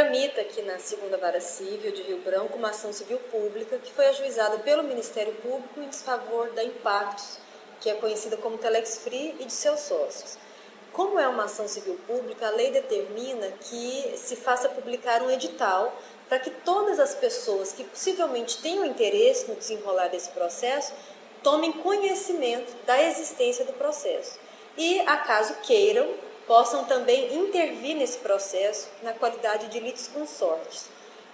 tramita aqui na segunda Vara Civil de Rio Branco uma ação civil pública que foi ajuizada pelo Ministério Público em desfavor da Impactos, que é conhecida como Telex Free e de seus sócios. Como é uma ação civil pública, a lei determina que se faça publicar um edital para que todas as pessoas que possivelmente tenham interesse no desenrolar desse processo tomem conhecimento da existência do processo e, acaso queiram, possam também intervir nesse processo na qualidade de litisconsortes.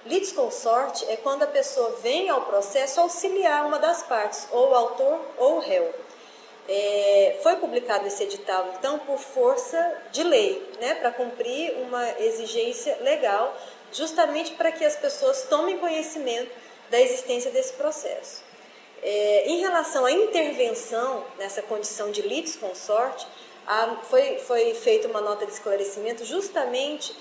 Litisconsorte é quando a pessoa vem ao processo auxiliar uma das partes, ou o autor ou o réu. Foi publicado esse edital, então, por força de lei, para cumprir uma exigência legal, justamente para que as pessoas tomem conhecimento da existência desse processo. Em relação à intervenção nessa condição de litisconsorte, foi feita uma nota de esclarecimento justamente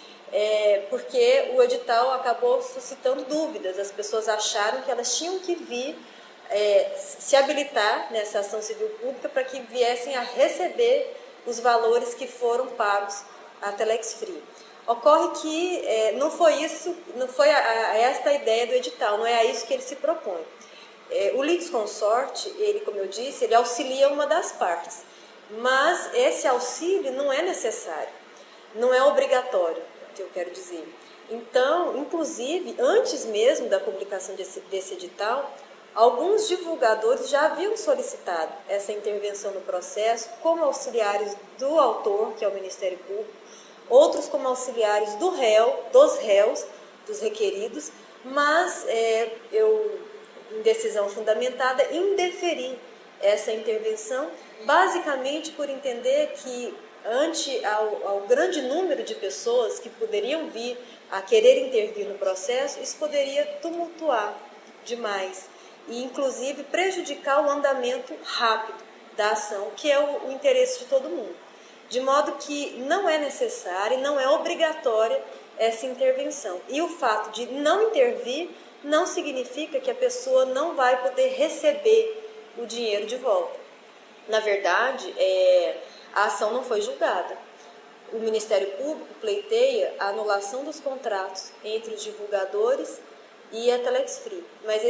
porque o edital acabou suscitando dúvidas. As pessoas acharam que elas tinham que vir se habilitar nessa ação civil pública para que viessem a receber os valores que foram pagos à Telex Free. Ocorre que não foi esta a ideia do edital, não é a isso que ele se propõe. O litisconsorte, ele, como eu disse, ele auxilia uma das partes, mas esse auxílio não é necessário, não é obrigatório, que eu quero dizer. Então, inclusive, antes mesmo da publicação desse edital, alguns divulgadores já haviam solicitado essa intervenção no processo como auxiliares do autor, que é o Ministério Público, outros como auxiliares do réu, dos réus, dos requeridos, mas eu, em decisão fundamentada, indeferi essa intervenção, basicamente por entender que, ante ao grande número de pessoas que poderiam vir a querer intervir no processo, isso poderia tumultuar demais e, inclusive, prejudicar o andamento rápido da ação, que é o interesse de todo mundo. De modo que não é necessária e não é obrigatória essa intervenção. E o fato de não intervir não significa que a pessoa não vai poder receber o dinheiro de volta. Na verdade, a ação não foi julgada. O Ministério Público pleiteia a anulação dos contratos entre os divulgadores e a Telex Free, mas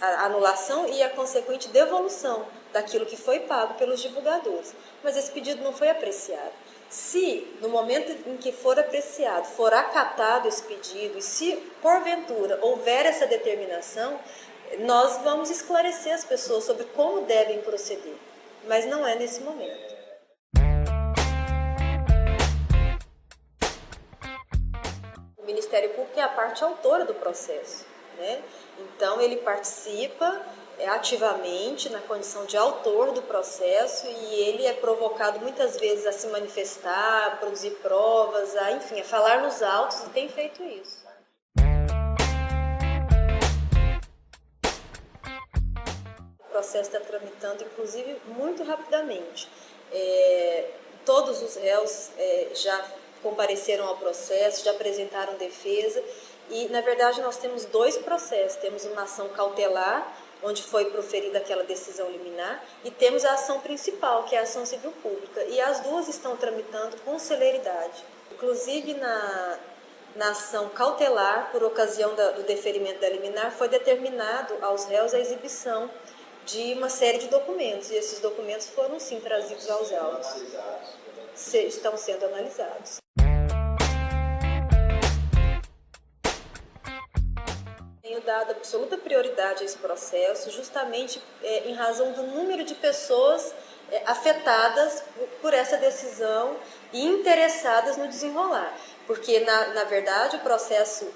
a anulação e a consequente devolução daquilo que foi pago pelos divulgadores. Mas esse pedido não foi apreciado. Se, no momento em que for apreciado, for acatado esse pedido, e se, porventura, houver essa determinação, nós vamos esclarecer as pessoas sobre como devem proceder, mas não é nesse momento. O Ministério Público é a parte autora do processo, Então, ele participa ativamente na condição de autor do processo e ele é provocado muitas vezes a se manifestar, a produzir provas, a falar nos autos, e tem feito isso. O processo está tramitando, inclusive, muito rapidamente. Todos os réus já compareceram ao processo, já apresentaram defesa e, na verdade, nós temos dois processos. Temos uma ação cautelar, onde foi proferida aquela decisão liminar, e temos a ação principal, que é a ação civil pública, e as duas estão tramitando com celeridade. Inclusive, na ação cautelar, por ocasião do deferimento da liminar, foi determinado aos réus a exibição de uma série de documentos, e esses documentos foram, sim, trazidos aos autos. Estão sendo analisados. Tenho dado absoluta prioridade a esse processo, justamente em razão do número de pessoas afetadas por essa decisão e interessadas no desenrolar. Porque, na verdade, o processo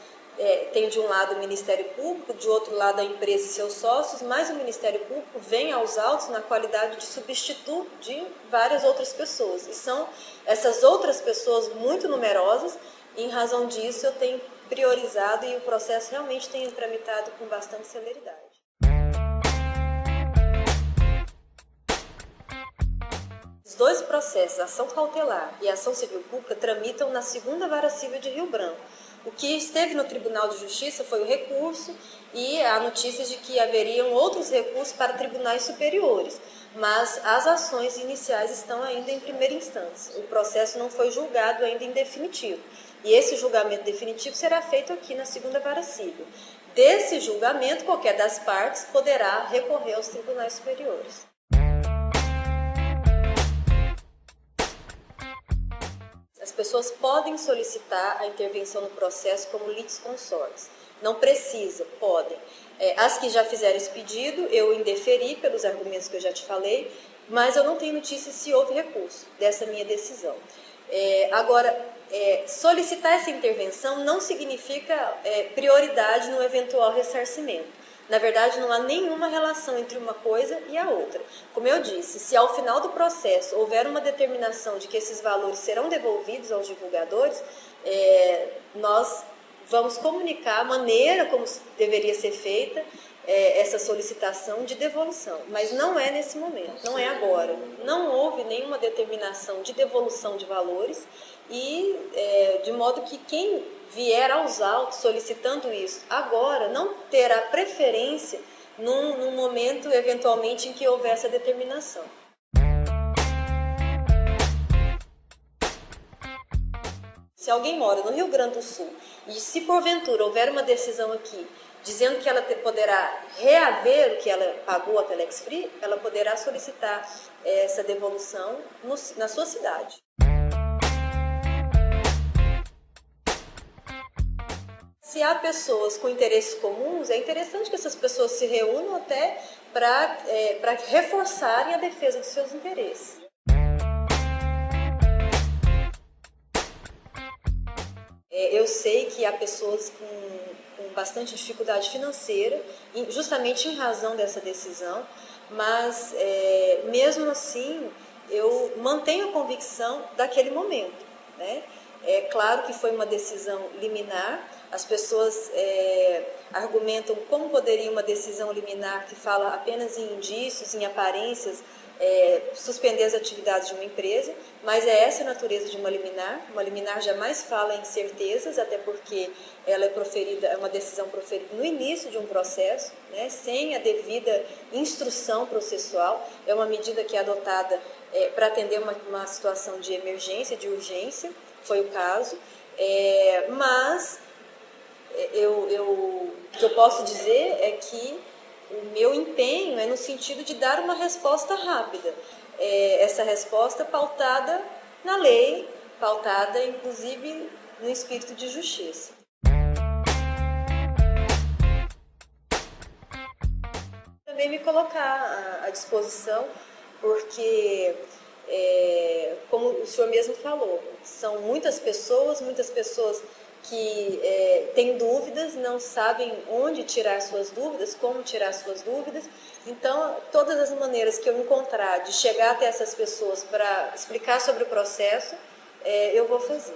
tem de um lado o Ministério Público, de outro lado a empresa e seus sócios, mas o Ministério Público vem aos autos na qualidade de substituto de várias outras pessoas. E são essas outras pessoas muito numerosas, e em razão disso eu tenho priorizado e o processo realmente tem tramitado com bastante celeridade. Os dois processos, a ação cautelar e a ação civil pública, tramitam na segunda Vara Civil de Rio Branco. O que esteve no Tribunal de Justiça foi o recurso e há notícias de que haveriam outros recursos para tribunais superiores. mas as ações iniciais estão ainda em primeira instância. O processo não foi julgado ainda em definitivo. E esse julgamento definitivo será feito aqui na segunda vara civil. Desse julgamento, qualquer das partes poderá recorrer aos tribunais superiores. As pessoas podem solicitar a intervenção no processo como litisconsortes. Não precisa, podem. As que já fizeram esse pedido, eu indeferi pelos argumentos que eu já te falei, mas eu não tenho notícia se houve recurso dessa minha decisão. Agora, solicitar essa intervenção não significa prioridade no eventual ressarcimento. Na verdade, não há nenhuma relação entre uma coisa e a outra. Como eu disse, se ao final do processo houver uma determinação de que esses valores serão devolvidos aos divulgadores, nós vamos comunicar a maneira como deveria ser feita essa solicitação de devolução. Mas não é nesse momento, não é agora. Não houve nenhuma determinação de devolução de valores e de modo que quem vier aos autos solicitando isso agora não terá preferência num momento, eventualmente, em que houver essa determinação. Se alguém mora no Rio Grande do Sul e se porventura houver uma decisão aqui dizendo que ela poderá reaver o que ela pagou à Telex Free, ela poderá solicitar essa devolução na sua cidade. Se há pessoas com interesses comuns, é interessante que essas pessoas se reúnam até para reforçarem a defesa dos seus interesses. Eu sei que há pessoas com bastante dificuldade financeira, justamente em razão dessa decisão, mas mesmo assim eu mantenho a convicção daquele momento, né? É claro que foi uma decisão liminar, as pessoas argumentam como poderia uma decisão liminar que fala apenas em indícios, em aparências, suspender as atividades de uma empresa, mas é essa a natureza de uma liminar jamais fala em certezas, até porque ela é uma decisão proferida no início de um processo, né, sem a devida instrução processual, é uma medida que é adotada para atender uma situação de emergência, de urgência, foi o caso, mas o que eu posso dizer é que o meu empenho é no sentido de dar uma resposta rápida. Essa resposta pautada na lei, pautada inclusive no espírito de justiça. Também me colocar à disposição, porque, como o senhor mesmo falou, são muitas pessoas que têm dúvidas, não sabem onde tirar suas dúvidas, como tirar suas dúvidas. Então, todas as maneiras que eu encontrar de chegar até essas pessoas para explicar sobre o processo, eu vou fazer.